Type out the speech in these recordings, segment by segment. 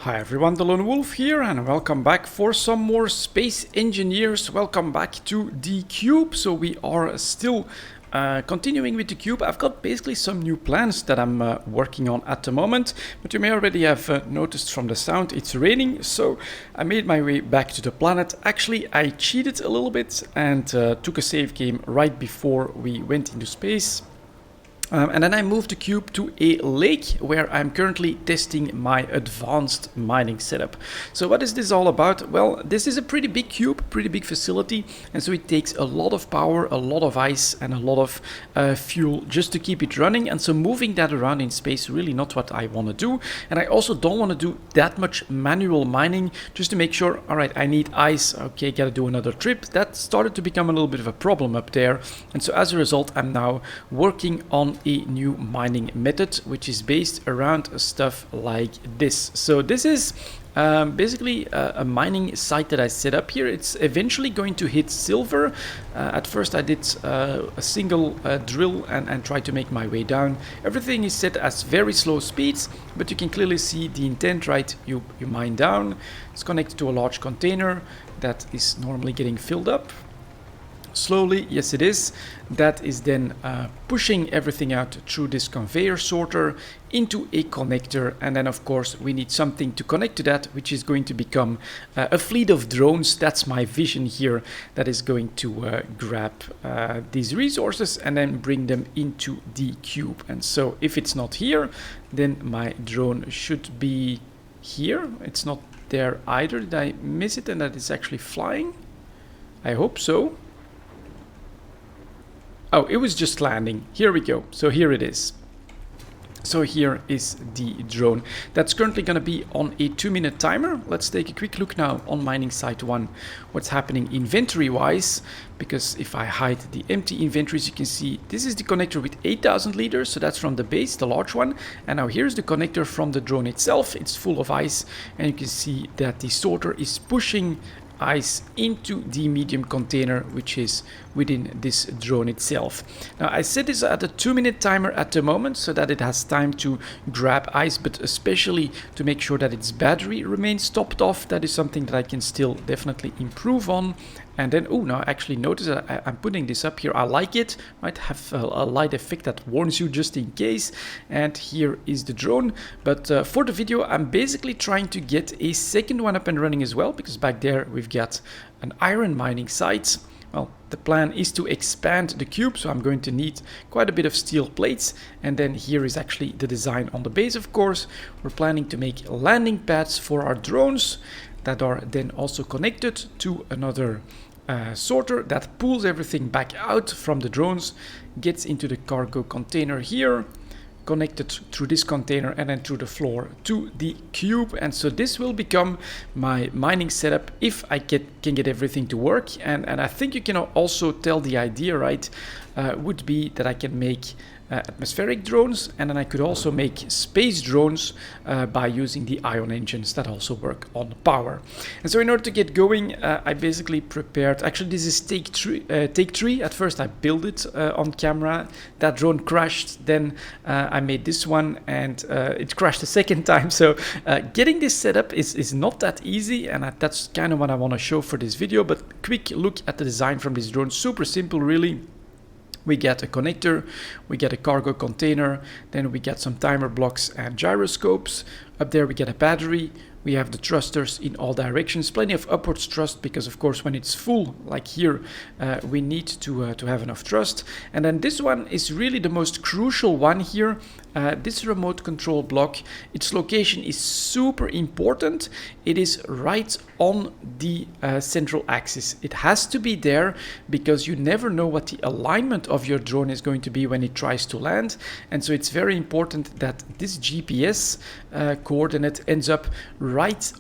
Hi everyone, delonewolf here and welcome back for some more Space Engineers. Welcome back to the cube. So we are still continuing with the cube. I've got basically some new plans that I'm working on at the moment, but you may already have noticed from the sound it's raining, so I made my way back to the planet. Actually, I cheated a little bit and took a save game right before we went into space. And then I moved the cube to a lake where I'm currently testing my advanced mining setup. So what is this all about? Well, this is a pretty big cube, pretty big facility, and so it takes a lot of power, a lot of ice and a lot of fuel just to keep it running. And so moving that around in space really not what I want to do. And I also don't want to do that much manual mining just to make sure, all right, I need ice, okay, gotta do another trip. That started to become a little bit of a problem up there. And so as a result, I'm now working on a new mining method which is based around stuff like this. So this is basically a mining site that I set up here. It's eventually going to hit silver. At first I did a single drill and try to make my way down. Everything is set as very slow speeds, but you can clearly see the intent, right? You mine down. It's connected to a large container that is normally getting filled up slowly. Yes, it is. That is then pushing everything out through this conveyor sorter into a connector, and then of course we need something to connect to that, which is going to become a fleet of drones. That's my vision here, that is going to grab these resources and then bring them into the cube. And so if it's not here, then my drone should be here. It's not there either. Did I miss it and that it's actually flying? I hope so. Oh, it was just landing. Here we go. So here it is. So here is the drone. That's currently going to be on a 2-minute timer. Let's take a quick look now on mining site 1. What's happening inventory wise, because if I hide the empty inventories, you can see this is the connector with 8,000 liters. So that's from the base, the large one. And now here's the connector from the drone itself. It's full of ice. And you can see that the sorter is pushing ice into the medium container, which is within this drone itself. Now I set this at a 2-minute timer at the moment so that it has time to grab ice, but especially to make sure that its battery remains topped off. That is something that I can still definitely improve on. And then, oh, now actually notice that I'm putting this up here. I like it. Might have a light effect that warns you just in case. And here is the drone. But for the video, I'm basically trying to get a second one up and running as well, because back there we've got an iron mining site. Well, the plan is to expand the cube, so I'm going to need quite a bit of steel plates. And then here is actually the design on the base, of course. We're planning to make landing pads for our drones that are then also connected to another sorter that pulls everything back out from the drones, gets into the cargo container here, connected through this container and then through the floor to the cube. And so this will become my mining setup if I can get everything to work. And I think you can also tell the idea, right, would be that I can make atmospheric drones, and then I could also make space drones by using the ion engines that also work on power. And so in order to get going, I basically prepared, actually this is take three. At first I built it on camera, that drone crashed, then I made this one and it crashed a second time. So getting this set up is not that easy, and that's kind of what I want to show for this video. But quick look at the design from this drone, super simple really. We get a connector, we get a cargo container, then we get some timer blocks and gyroscopes. Up there we get a battery. We have the thrusters in all directions, plenty of upwards thrust, because of course when it's full, like here, we need to have enough thrust. And then this one is really the most crucial one here. This remote control block, its location is super important. It is right on the central axis. It has to be there because you never know what the alignment of your drone is going to be when it tries to land. And so it's very important that this GPS coordinate ends up right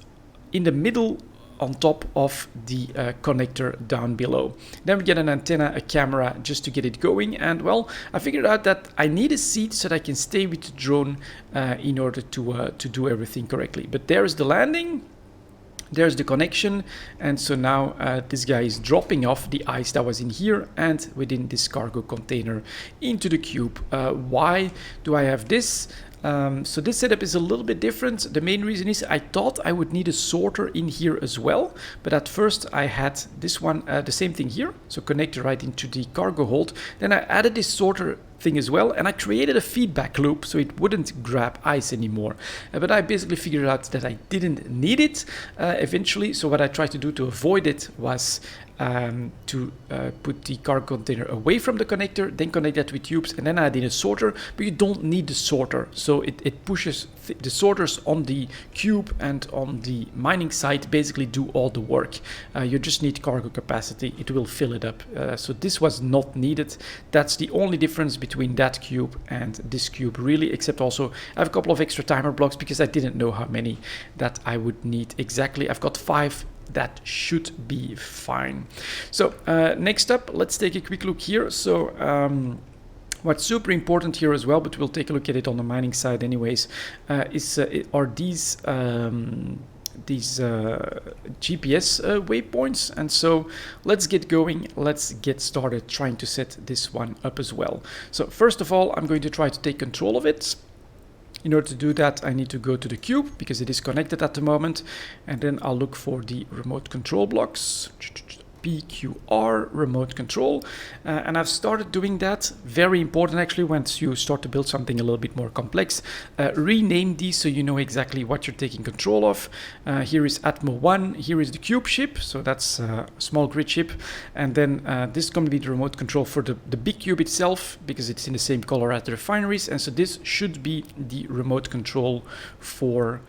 in the middle on top of the connector down below. Then we get an antenna, a camera, just to get it going. And well, I figured out that I need a seat so that I can stay with the drone in order to do everything correctly. But there's the landing. There's the connection, and so now this guy is dropping off the ice that was in here and within this cargo container into the cube. Why do I have this? So this setup is a little bit different. The main reason is I thought I would need a sorter in here as well, but at first I had this one, the same thing here, so connected right into the cargo hold. Then I added this sorter thing as well, and I created a feedback loop so it wouldn't grab ice anymore. But I basically figured out that I didn't need it eventually, so what I tried to do to avoid it was to put the cargo container away from the connector, then connect that with tubes, and then add in a sorter. But you don't need the sorter, so it pushes the sorters on the cube and on the mining site basically do all the work. You just need cargo capacity, it will fill it up. So this was not needed. That's the only difference between that cube and this cube really, except also I have a couple of extra timer blocks because I didn't know how many that I would need exactly. I've got 5. That should be fine. So next up, let's take a quick look here. So what's super important here as well, but we'll take a look at it on the mining side anyways, are these GPS waypoints. And so let's get going. Let's get started trying to set this one up as well. So first of all, I'm going to try to take control of it. In order to do that, I need to go to the cube because it is connected at the moment, and then I'll look for the remote control blocks. PQR remote control, and I've started doing that. Very important actually once you start to build something a little bit more complex. Rename these so you know exactly what you're taking control of. Here is Atmo 1, here is the cube ship, so that's a small grid ship, and then this is going to be the remote control for the big cube itself because it's in the same color as the refineries, and so this should be the remote control for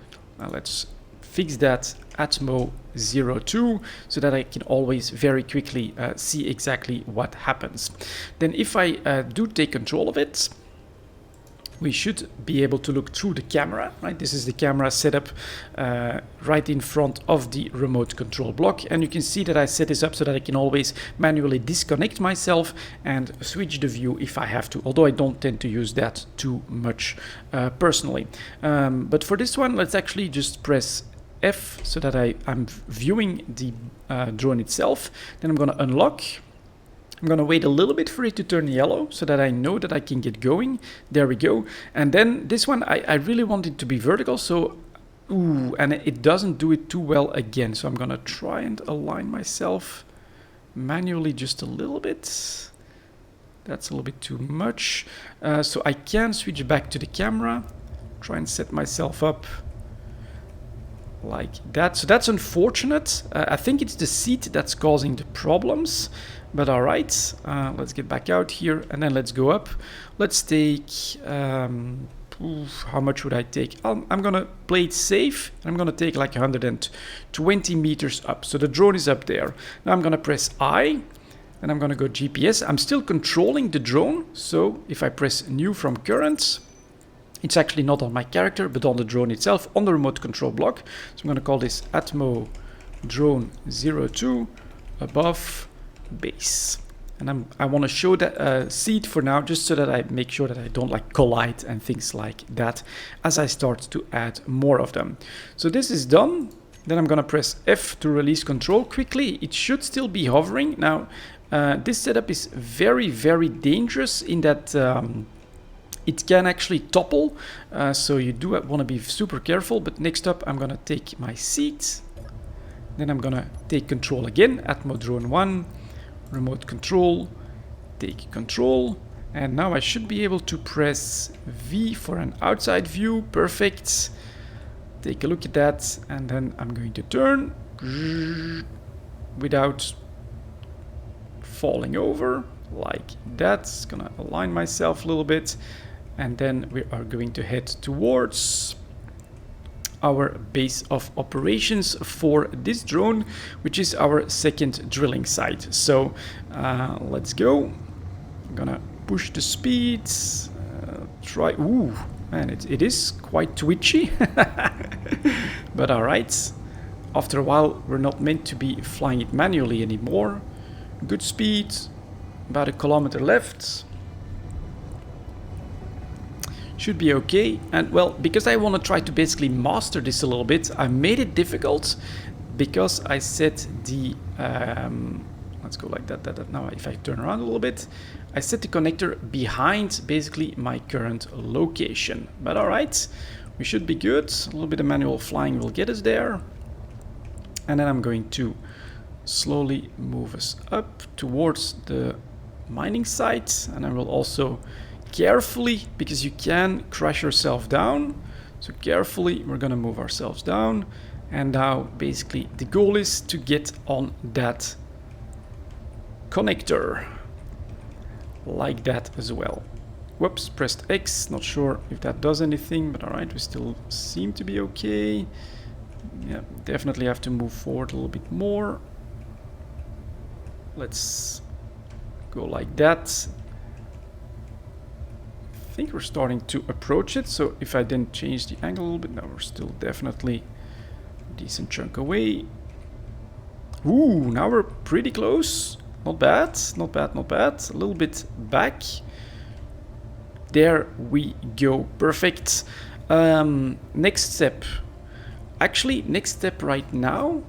let's fix that Atmo 02 so that I can always very quickly see exactly what happens. Then if I do take control of it, we should be able to look through the camera, right? This is the camera setup right in front of the remote control block. And you can see that I set this up so that I can always manually disconnect myself and switch the view if I have to, although I don't tend to use that too much personally. But for this one, let's actually just press F so that I'm viewing the drone itself. Then I'm going to unlock. I'm going to wait a little bit for it to turn yellow so that I know that I can get going. There we go. And then this one, I really want it to be vertical. So, ooh, and it doesn't do it too well again. So I'm going to try and align myself manually just a little bit. That's a little bit too much. So I can switch back to the camera, try and set myself up like that. So that's unfortunate. I think it's the seat that's causing the problems, but all right, let's get back out here and then let's go up. Let's take how much would I take? I'm gonna play it safe. I'm gonna take like 120 meters up, so the drone is up there. Now I'm gonna press I and I'm gonna go GPS. I'm still controlling the drone, so if I press new from current, it's actually not on my character, but on the drone itself, on the remote control block. So I'm going to call this Atmo Drone 02 above base. And I want to show that seat for now, just so that I make sure that I don't like collide and things like that as I start to add more of them. So this is done. Then I'm going to press F to release control quickly. It should still be hovering. Now, this setup is very, very dangerous in that it can actually topple, so you do want to be super careful. But next up, I'm going to take my seat. Then I'm going to take control again. Atmo Drone 1, remote control, take control. And now I should be able to press V for an outside view. Perfect. Take a look at that. And then I'm going to turn without falling over like that. It's going to align myself a little bit. And then we are going to head towards our base of operations for this drone, which is our second drilling site. So let's go. I'm gonna push the speeds. Try. Ooh, man, it is quite twitchy. But all right. After a while, we're not meant to be flying it manually anymore. Good speed. About 1 kilometer left. Should be okay. And well, because I want to try to basically master this a little bit, I made it difficult because I set the let's go like that. Now if I turn around a little bit, I set the connector behind basically my current location. But all right, we should be good. A little bit of manual flying will get us there. And then I'm going to slowly move us up towards the mining site. And I will also carefully, because you can crash yourself down. So carefully, we're gonna move ourselves down. And now basically the goal is to get on that connector. Like that as well. Whoops, pressed X. Not sure if that does anything, but all right, we still seem to be okay. Yeah, definitely have to move forward a little bit more. Let's go like that. I think we're starting to approach it. So if I didn't change the angle a little bit, now we're still definitely a decent chunk away. Ooh, now we're pretty close. Not bad, not bad, not bad. A little bit back. There we go. Perfect. Next step. Actually, next step right now.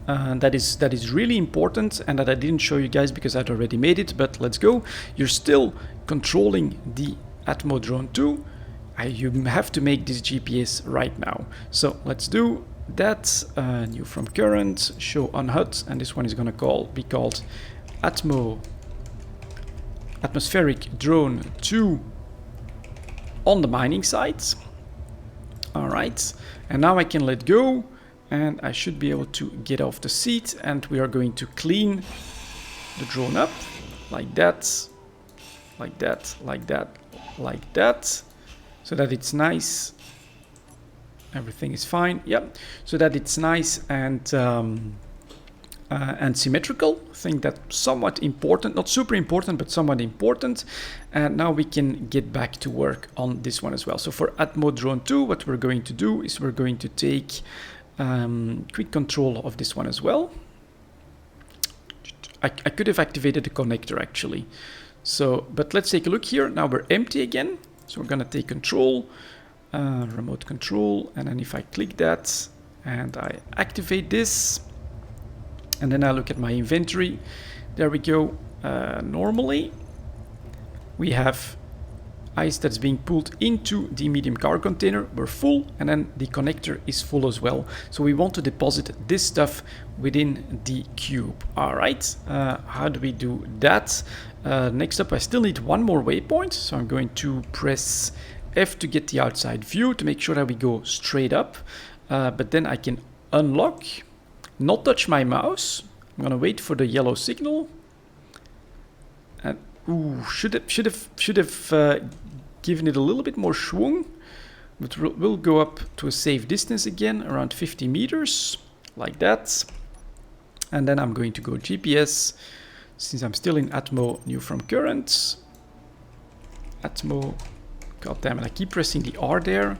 That is really important, and that I didn't show you guys because I'd already made it. But let's go. You're still controlling the Atmo drone 2. You have to make this GPS right now. So let's do that. New from current, show on HUD, and this one is gonna be called atmospheric drone 2 on the mining site. All right, and now I can let go, and I should be able to get off the seat, and we are going to clean the drone up like that, like that, like that, like that, so that it's nice. Everything is fine. Yep. So that it's nice and symmetrical. I think that's somewhat important, not super important, but somewhat important. And now we can get back to work on this one as well. So for Atmo Drone 2, what we're going to do is we're going to take quick control of this one as well. I could have activated the connector actually. So, but let's take a look here. Now we're empty again. So we're gonna take control. Remote control, and then if I click that and I activate this, and then I look at my inventory, there we go. Normally we have ice that's being pulled into the medium car container. We're full, and then the connector is full as well. So we want to deposit this stuff within the cube. All right, how do we do that? Next up, I still need one more waypoint, so I'm going to press F to get the outside view to make sure that we go straight up, but then I can unlock, not touch my mouse. I'm gonna wait for the yellow signal, and ooh, should have given it a little bit more schwung, but we'll go up to a safe distance again, around 50 meters, like that, and then I'm going to go GPS, since I'm still in Atmo, new from current, Atmo. God damn it, I keep pressing the R there.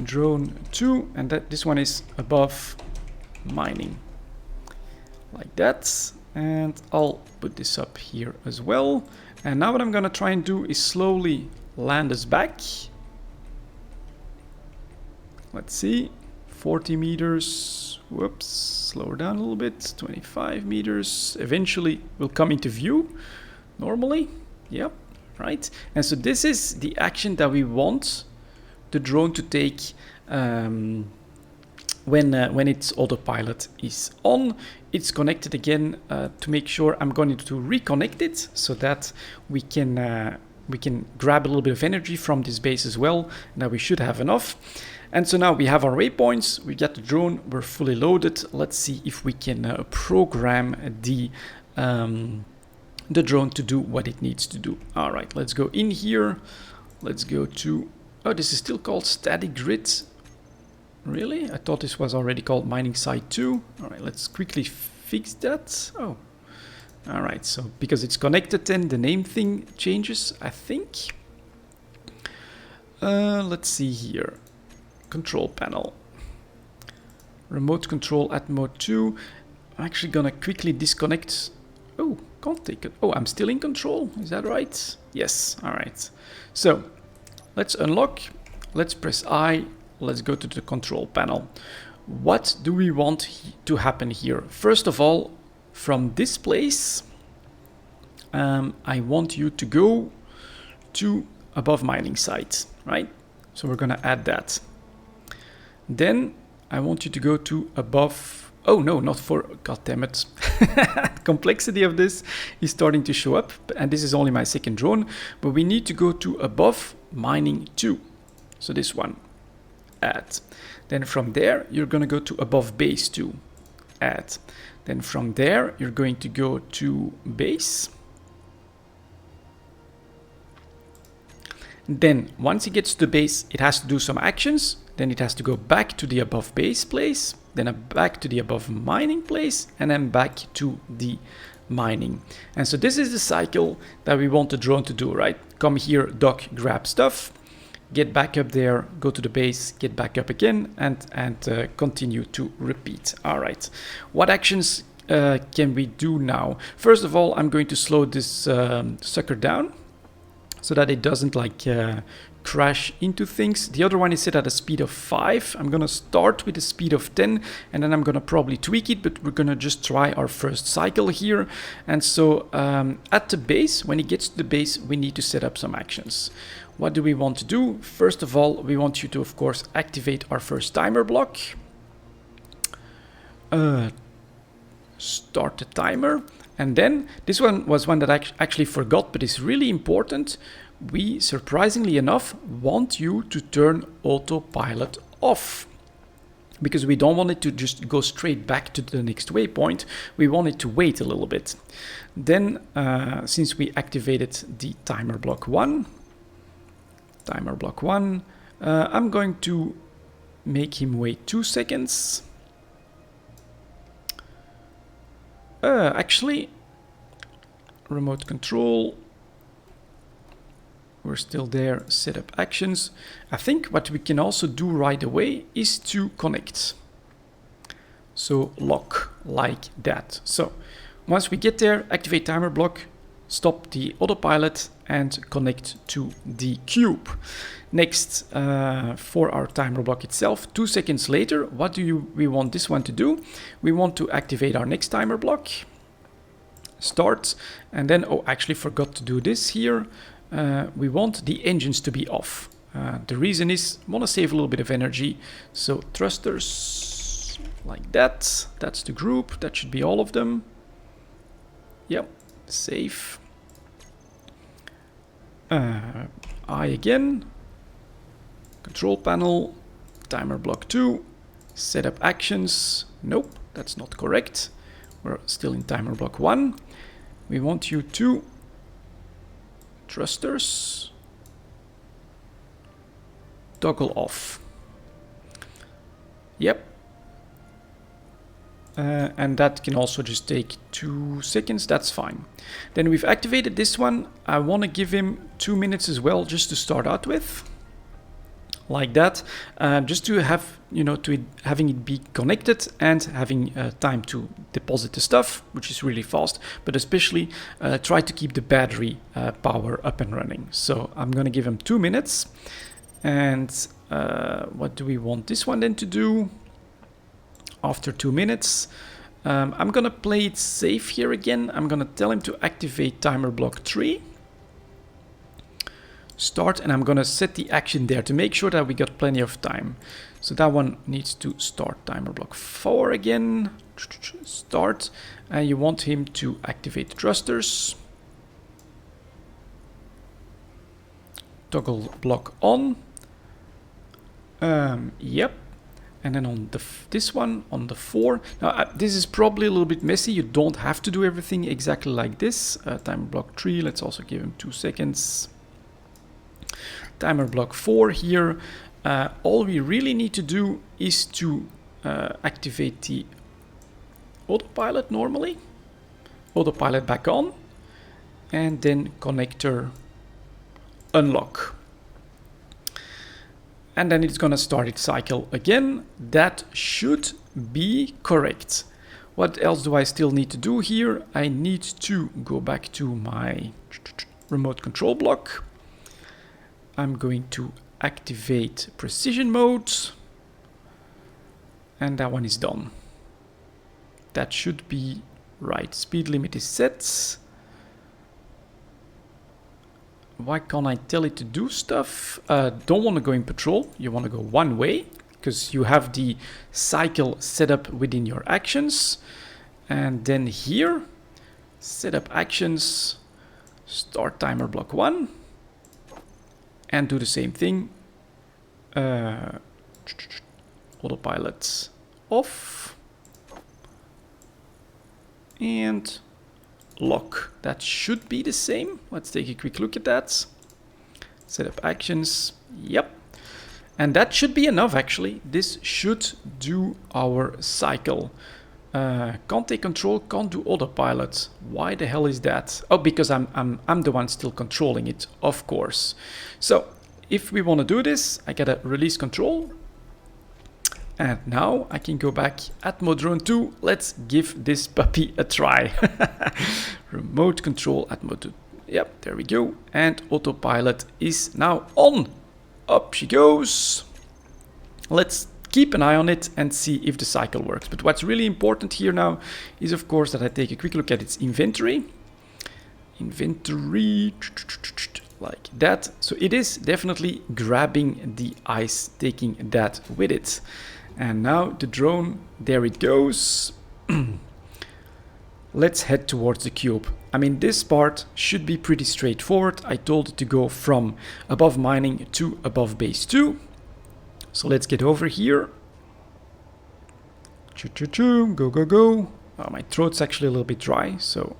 Drone 2, and this one is above mining. Like that. And I'll put this up here as well. And now what I'm gonna try and do is slowly land us back. Let's see. 40 meters. Whoops. Slower down a little bit. 25 meters. Eventually we'll come into view. Normally. Yep. Right, and so this is the action that we want the drone to take when its autopilot is on. It's connected again to make sure. I'm going to reconnect it so that we can grab a little bit of energy from this base as well. Now we should have enough. And so now we have our waypoints, we got the drone, we're fully loaded. Let's see if we can program the drone to do what it needs to do. All right, let's go in here. Let's go to, oh, this is still called static grid. Really? I thought this was already called mining site 2. All right, let's quickly fix that. Oh, all right, so because it's connected then the name thing changes, I think. Let's see here. Control panel. Remote control Atmo 2. I'm actually gonna quickly disconnect. Oh, can't take it. Oh, I'm still in control. Is that right? Yes. All right. So let's unlock. Let's press I. Let's go to the control panel. What do we want to happen here? First of all, from this place, I want you to go to above mining site, right? So we're gonna add that. Then I want you to go to above, oh no, not for, god damn it. Complexity of this is starting to show up, and this is only my second drone, but we need to go to above mining 2. So this one, add. Then from there, you're gonna go to above base 2, add. Then from there, you're going to go to base. Then once it gets to the base, it has to do some actions. Then it has to go back to the above base place, then back to the above mining place, and then back to the mining. And so this is the cycle that we want the drone to do, right? Come here, dock, grab stuff, get back up there, go to the base, get back up again, and continue to repeat. All right. What actions can we do now? First of all, I'm going to slow this sucker down so that it doesn't like crash into things. The other one is set at a speed of 5. I'm gonna start with a speed of 10, and then I'm gonna probably tweak it, but we're gonna just try our first cycle here. And so at the base, when it gets to the base, we need to set up some actions. What do we want to do? First of all, we want you to, of course, activate our first timer block. Start the timer. And then this one was one that I actually forgot, but it's really important. We, surprisingly enough, want you to turn autopilot off, because we don't want it to just go straight back to the next waypoint. We want it to wait a little bit. Then, since we activated the timer block 1, I'm going to make him wait 2 seconds. Actually, remote control, we're still there, set up actions. I think what we can also do right away is to connect. So lock like that. So once we get there, activate timer block, stop the autopilot, and connect to the cube. Next, for our timer block itself, 2 seconds later, what do we want this one to do? We want to activate our next timer block, start, and then, oh, actually forgot to do this here. We want the engines to be off. The reason is, I want to save a little bit of energy. So thrusters, like that. That's the group. That should be all of them. Yep, save. I again. Control panel, timer block 2, set up actions. Nope, that's not correct. We're still in timer block 1. We want you to thrusters, toggle off. Yep. And that can also just take 2 seconds, that's fine. Then we've activated this one. I want to give him 2 minutes as well, just to start out with. Like that, just to have, having it be connected and having time to deposit the stuff, which is really fast, but especially try to keep the battery power up and running. So I'm going to give him 2 minutes. And what do we want this one then to do? After 2 minutes, I'm going to play it safe here again. I'm going to tell him to activate timer block 3. Start, and I'm going to set the action there to make sure that we got plenty of time. So that one needs to start timer block 4 again. Start, and you want him to activate thrusters. Toggle block on. Yep. And then on this one, on the 4. Now, this is probably a little bit messy. You don't have to do everything exactly like this. Timer block 3, let's also give him 2 seconds. Timer block 4 here. All we really need to do is to activate the autopilot normally. Autopilot back on. And then connector unlock. And then it's going to start its cycle again. That should be correct. What else do I still need to do here? I need to go back to my remote control block. I'm going to activate precision mode. And that one is done. That should be Right, speed limit is set. Why can't I tell it to do stuff? Don't want to go in patrol. You want to go one way because you have the cycle set up within your actions. And then here, set up actions, start timer block 1, and do the same thing. Autopilot off. And lock. That should be the same. Let's take a quick look at that. Set up actions. Yep. And that should be enough actually. This should do our cycle. Can't take control, can't do autopilot. Why the hell is that? Oh, because I'm the one still controlling it, of course. So if we want to do this, I gotta release control. And now I can go back Atmo Drone 2. Let's give this puppy a try. Remote control Atmo 2. Yep, there we go. And autopilot is now on. Up she goes. Let's keep an eye on it and see if the cycle works. But what's really important here now is, of course, that I take a quick look at its inventory. Inventory, like that. So it is definitely grabbing the ice, taking that with it. And now the drone, there it goes. Let's head towards the cube. I mean, this part should be pretty straightforward. I told it to go from above mining to above base 2. So let's get over here. Choo-choo-choo, go, go, go. Oh, my throat's actually a little bit dry, so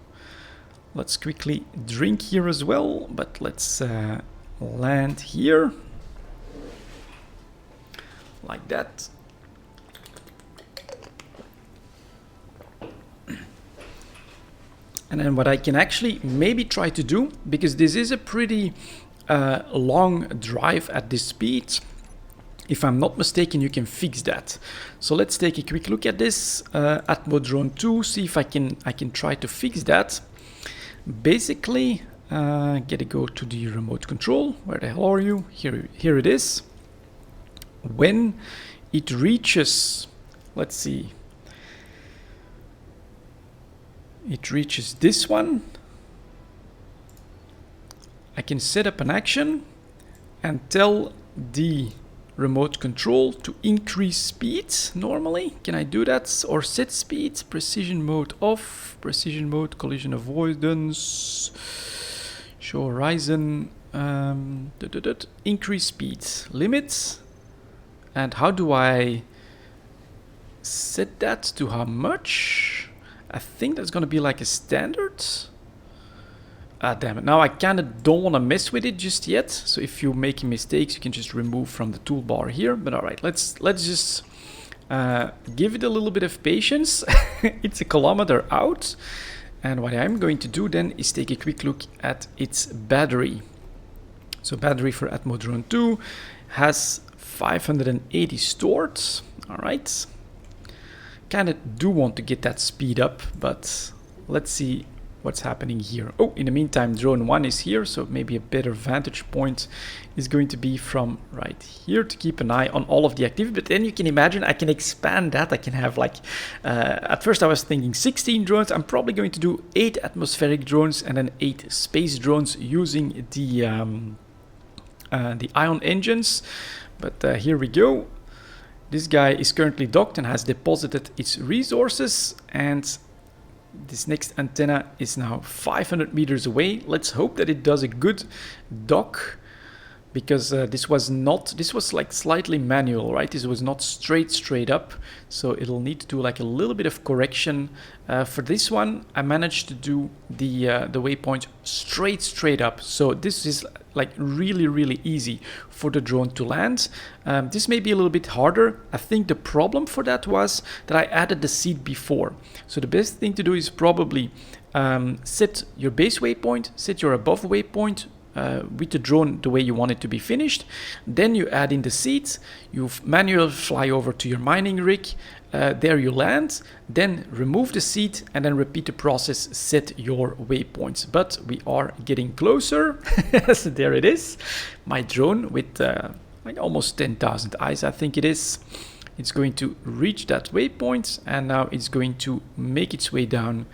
let's quickly drink here as well. But let's land here. Like that. And then what I can actually maybe try to do, because this is a pretty long drive at this speed, if I'm not mistaken, you can fix that. So let's take a quick look at this Atmo Drone 2, see if I can try to fix that. Basically, gotta go to the remote control. Where the hell are you? Here it is. When it reaches, let's see. It reaches this one. I can set up an action and tell the remote control to increase speed normally. Can I do that? Or set speed, precision mode off, precision mode, collision avoidance, show horizon, increase speed, limits. And how do I set that to how much? I think that's going to be like a standard. Ah, damn it. Now I kind of don't want to mess with it just yet. So if you're making mistakes, you can just remove from the toolbar here. But all right, let's just give it a little bit of patience. It's a kilometer out. And what I'm going to do then is take a quick look at its battery. So battery for Atmo Drone 2 has 580 stored. All right. Kind of do want to get that speed up, but let's see what's happening here. Oh, in the meantime, drone 1 is here, so maybe a better vantage point is going to be from right here to keep an eye on all of the activity. But then you can imagine I can expand that. I can have like, at first I was thinking 16 drones. I'm probably going to do 8 atmospheric drones and then 8 space drones using the ion engines. But here we go. This guy is currently docked and has deposited its resources, and this next antenna is now 500 meters away. Let's hope that it does a good dock, because this was like slightly manual, right? This was not straight up, so it'll need to do like a little bit of correction. For this one, I managed to do the waypoint straight up, so this is like really easy for the drone to land. This may be a little bit harder. I think the problem for that was that I added the seed before. So the best thing to do is probably set your base waypoint, set your above waypoint with the drone the way you want it to be finished. Then you add in the seeds, you manually fly over to your mining rig, there you land, then remove the seed and then repeat the process, set your waypoints. But we are getting closer. So there it is, my drone with like almost 10,000 eyes, I think it is. It's going to reach that waypoint, and now it's going to make its way down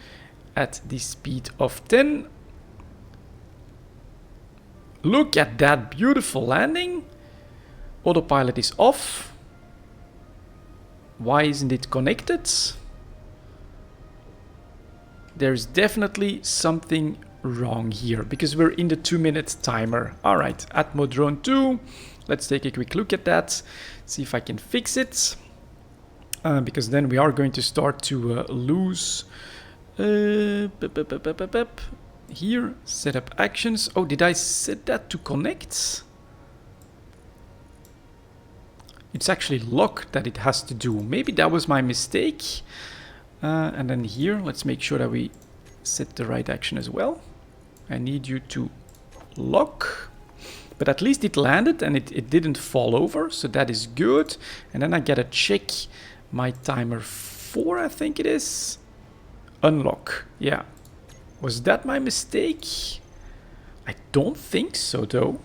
at the speed of 10. Look at that beautiful landing. Autopilot is off. Why isn't it connected? There's definitely something wrong here because we're in the 2-minute timer. All right, Atmo Drone 2. Let's take a quick look at that. See if I can fix it. Because then we are going to start to lose. Here, setup actions. Oh, did I set that to connect? It's actually locked that it has to do. Maybe that was my mistake. And then here, let's make sure that we set the right action as well. I need you to lock. But at least it landed and it didn't fall over. So that is good. And then I gotta check my timer 4, I think it is. Unlock. Yeah. Was that my mistake? I don't think so, though.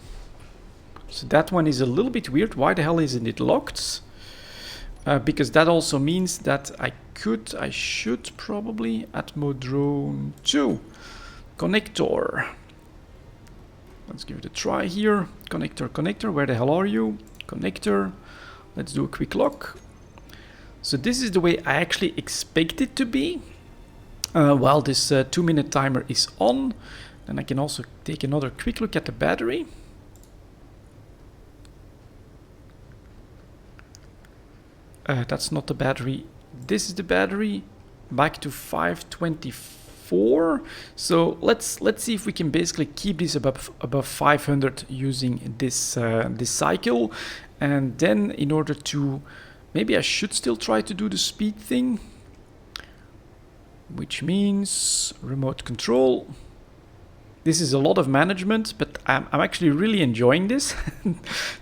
So that one is a little bit weird. Why the hell isn't it locked? Because that also means that I should probably Atmo Drone 2. Connector. Let's give it a try here. Connector, where the hell are you? Connector. Let's do a quick lock. So this is the way I actually expect it to be. While this 2-minute timer is on, then I can also take another quick look at the battery. That's not the battery. This is the battery. Back to 524. So let's see if we can basically keep this above 500 using this this cycle. And then in order to, maybe I should still try to do the speed thing. Which means remote control. This is a lot of management, but I'm actually really enjoying this,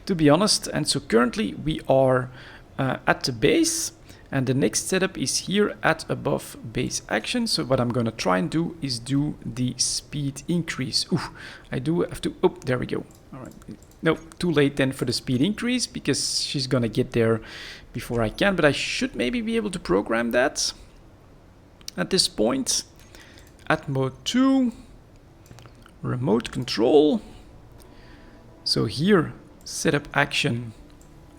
to be honest. And so currently we are at the base, and the next setup is here at above base action. So what I'm going to try and do is do the speed increase. Ooh, I do have to, oh, there we go. All right. No, too late then for the speed increase because she's going to get there before I can, but I should maybe be able to program that. At this point, Atmo 2, remote control. So here, setup action.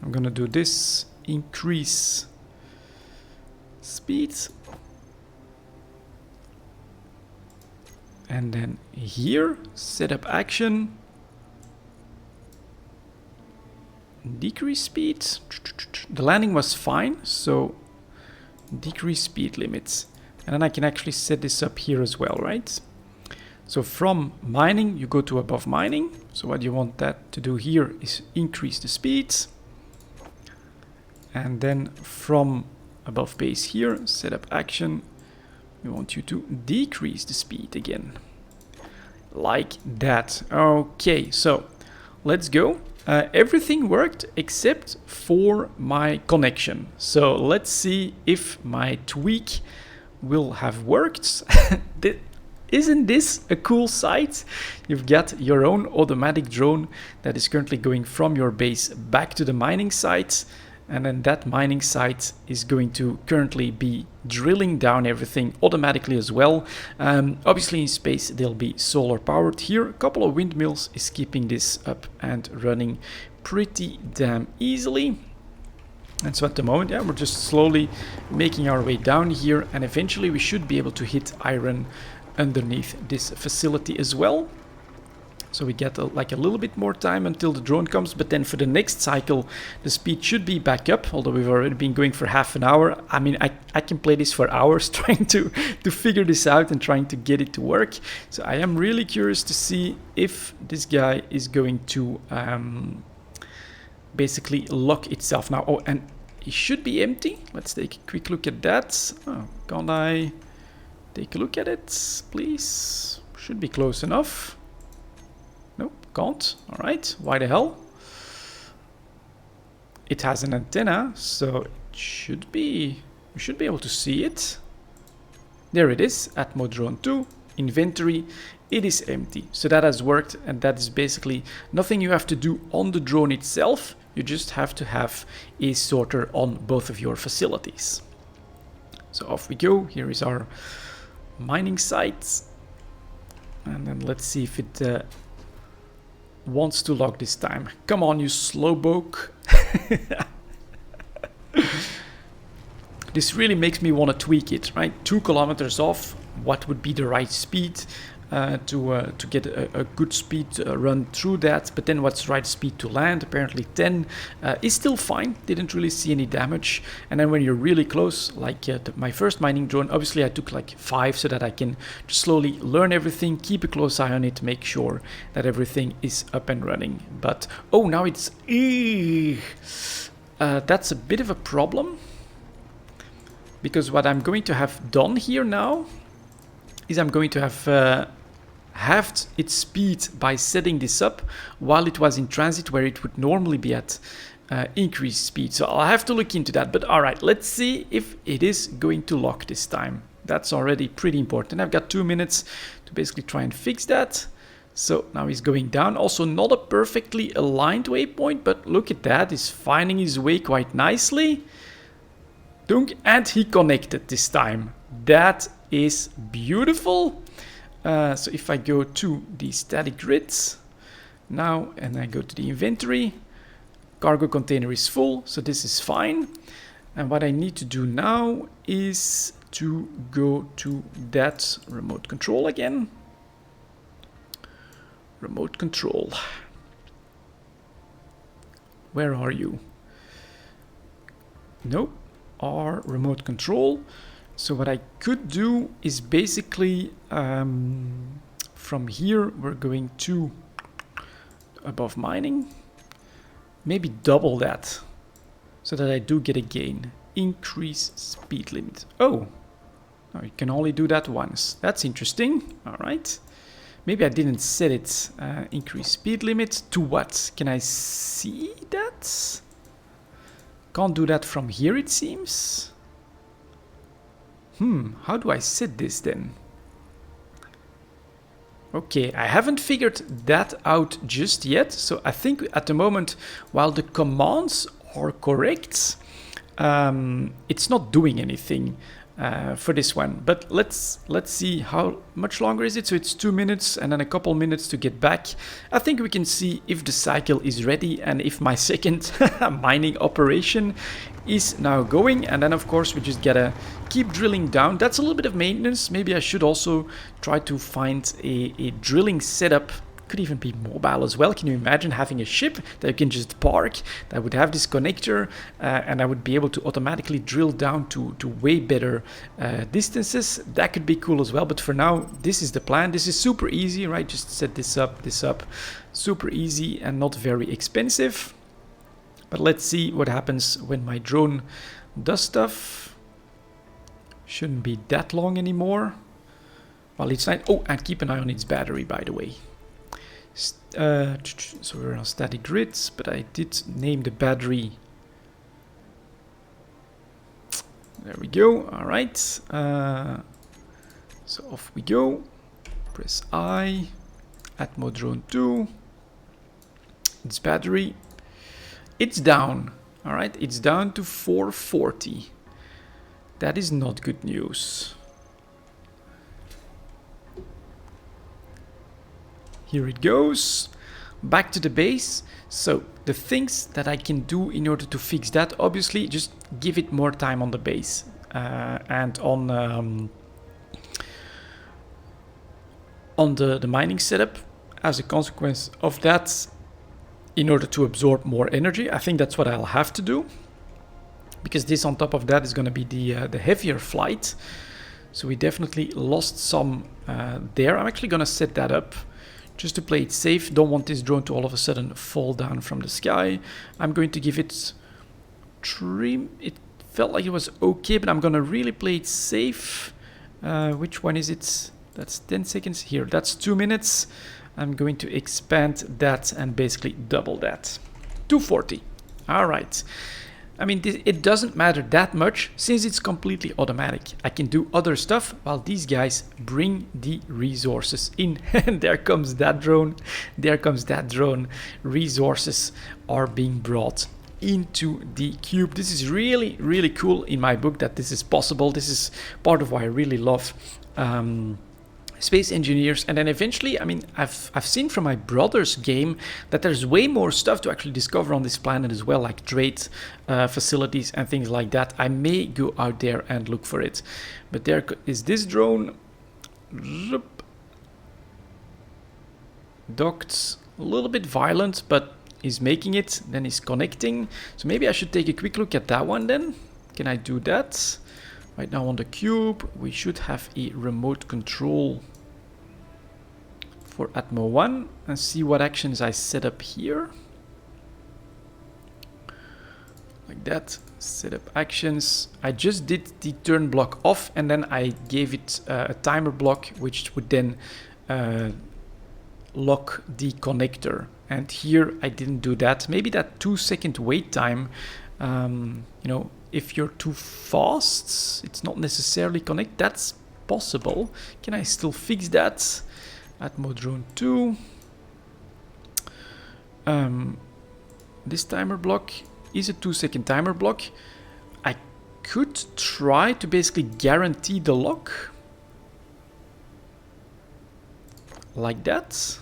I'm gonna do this, increase speed. And then here, setup action. Decrease speed. The landing was fine, so decrease speed limits. And then I can actually set this up here as well, right? So from mining, you go to above mining. So what you want that to do here is increase the speeds. And then from above base here, setup action, we want you to decrease the speed again. Like that. Okay, so let's go. Everything worked except for my connection. So let's see if my tweak will have worked. Isn't this a cool sight? You've got your own automatic drone that is currently going from your base back to the mining site, and then that mining site is going to currently be drilling down everything automatically as well. Obviously in space they'll be solar powered. Here a couple of windmills is keeping this up and running pretty damn easily. And so at the moment, yeah, we're just slowly making our way down here, and eventually we should be able to hit iron underneath this facility as well. So we get like a little bit more time until the drone comes, but then for the next cycle the speed should be back up, although we've already been going for half an hour. I mean, I can play this for hours trying to figure this out and trying to get it to work. So I am really curious to see if this guy is going to basically lock itself now. Oh, and it should be empty. Let's take a quick look at that. Oh, can I take a look at it, please? Should be close enough. Nope, can't. All right, why the hell? It has an antenna, so it should be, we should be able to see it. There it is, Atmo Drone 2, inventory. It is empty, so that has worked, and that is basically nothing you have to do on the drone itself. You just have to have a sorter on both of your facilities. So off we go. Here is our mining site. And then let's see if it wants to log this time. Come on, you slowpoke. This really makes me want to tweak it, right? 2 kilometers off, what would be the right speed to get a good speed run through that? But then what's the right speed to land? Apparently 10 is still fine. Didn't really see any damage. And then when you're really close, like my first mining drone, obviously I took like 5 so that I can just slowly learn everything, keep a close eye on it, make sure that everything is up and running. But oh, now it's that's a bit of a problem. Because what I'm going to have done here now is I'm going to have halved its speed by setting this up while it was in transit, where it would normally be at increased speed. So I'll have to look into that. But all right, let's see if it is going to lock this time. That's already pretty important. I've got 2 minutes to basically try and fix that. So now he's going down. Also not a perfectly aligned waypoint, but look at that. He's finding his way quite nicely. And he connected this time. That is beautiful. So if I go to the static grids now and I go to the inventory, cargo container is full, so this is fine. And what I need to do now is to go to that remote control again. Remote control. Where are you? Nope. Our remote control. So what I could do is basically from here we're going to above mining, maybe double that so that I do get a gain. Increase speed limit. Oh, no, you can only do that once. That's interesting. All right, maybe I didn't set it. Increase speed limit to what? Can I see that? Can't do that from here, it seems. How do I set this then? Okay, I haven't figured that out just yet. So I think at the moment, while the commands are correct, it's not doing anything for this one. But let's see how much longer is it. So it's 2 minutes and then a couple minutes to get back. I think we can see if the cycle is ready and if my second mining operation is now going. And then of course we just gotta keep drilling down. That's a little bit of maintenance. Maybe I should also try to find a drilling setup. Could even be mobile as well. Can you imagine having a ship that you can just park, that would have this connector, and I would be able to automatically drill down to way better distances? That could be cool as well. But for now, this is the plan. This is super easy, right? Just set this up. Super easy and not very expensive. But let's see what happens when my drone does stuff. Shouldn't be that long anymore. Well, it's not. Oh, and keep an eye on its battery, by the way. So we're on static grids, but I did name the battery. There we go. All right. So off we go. Press I. Atmo drone 2. Its battery. It's down. All right. It's down to 440. That is not good news. Here it goes, back to the base. So the things that I can do in order to fix that, obviously just give it more time on the base and on the mining setup. As a consequence of that, in order to absorb more energy, I think that's what I'll have to do, because this on top of that is going to be the heavier flight. So we definitely lost some there. I'm actually going to set that up just to play it safe. Don't want this drone to all of a sudden fall down from the sky. I'm going to give it trim. It felt like it was okay, but I'm gonna really play it safe. Which one is it? That's 10 seconds here. That's 2 minutes. I'm going to expand that and basically double that. 240. All right. I mean, it doesn't matter that much since it's completely automatic. I can do other stuff while these guys bring the resources in. And there comes that drone. There comes that drone. Resources are being brought into the cube. This is really, really cool in my book that this is possible. This is part of why I really love Space Engineers. And then eventually, I mean, I've seen from my brother's game that there's way more stuff to actually discover on this planet as well, like trade facilities and things like that. I may go out there and look for it. But there is this drone. Docked, a little bit violent, but is making it, then is connecting. So maybe I should take a quick look at that one then. Can I do that? Right now on the cube, we should have a remote control for Atmo 1 and see what actions I set up here. Like that, set up actions. I just did the turn block off and then I gave it a timer block, which would then lock the connector. And here I didn't do that. Maybe that 2-second wait time, you know, if you're too fast, it's not necessarily connect. That's possible. Can I still fix that? Atmo drone 2. This timer block is a 2-second timer block. I could try to basically guarantee the lock. Like that.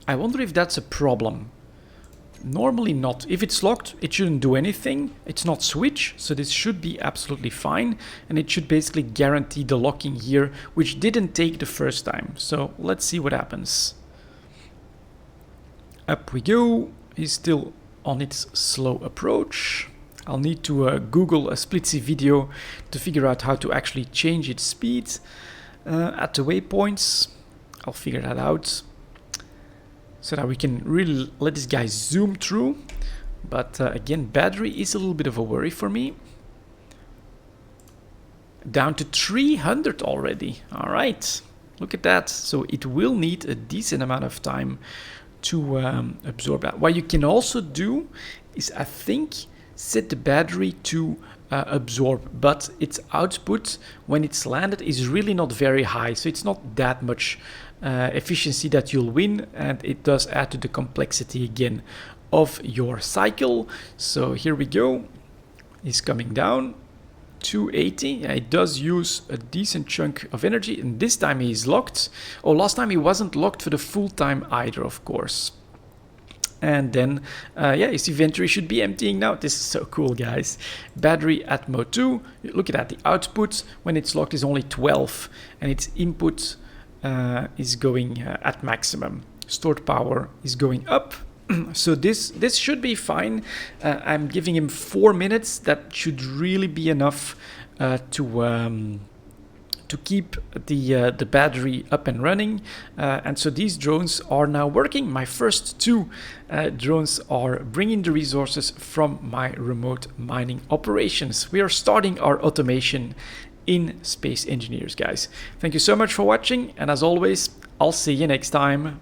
I wonder if that's a problem. Normally not. If it's locked, it shouldn't do anything. It's not switch, so this should be absolutely fine. And it should basically guarantee the locking here, which didn't take the first time. So let's see what happens. Up we go. He's still on its slow approach. I'll need to Google a Splitsy video to figure out how to actually change its speed at the waypoints. I'll figure that out. So that we can really let this guy zoom through. But again, battery is a little bit of a worry for me. Down to 300 already. All right, look at that. So it will need a decent amount of time to absorb that. What you can also do is, I think, set the battery to absorb, but its output when it's landed is really not very high. So it's not that much efficiency that you'll win, and it does add to the complexity again of your cycle. So here we go. It's coming down 280. It does use a decent chunk of energy, and this time he's locked. Oh, last time he wasn't locked for the full time either, of course. And then yeah, his inventory should be emptying now. This is so cool, guys. Battery Atmo 2. Look at that. The output when it's locked is only 12, and its input is going at maximum. Stored power is going up. So this should be fine. I'm giving him 4 minutes. That should really be enough to keep the battery up and running. And so these drones are now working. My first 2 drones are bringing the resources from my remote mining operations. We are starting our automation in Space Engineers, guys. Thank you so much for watching, and as always, I'll see you next time.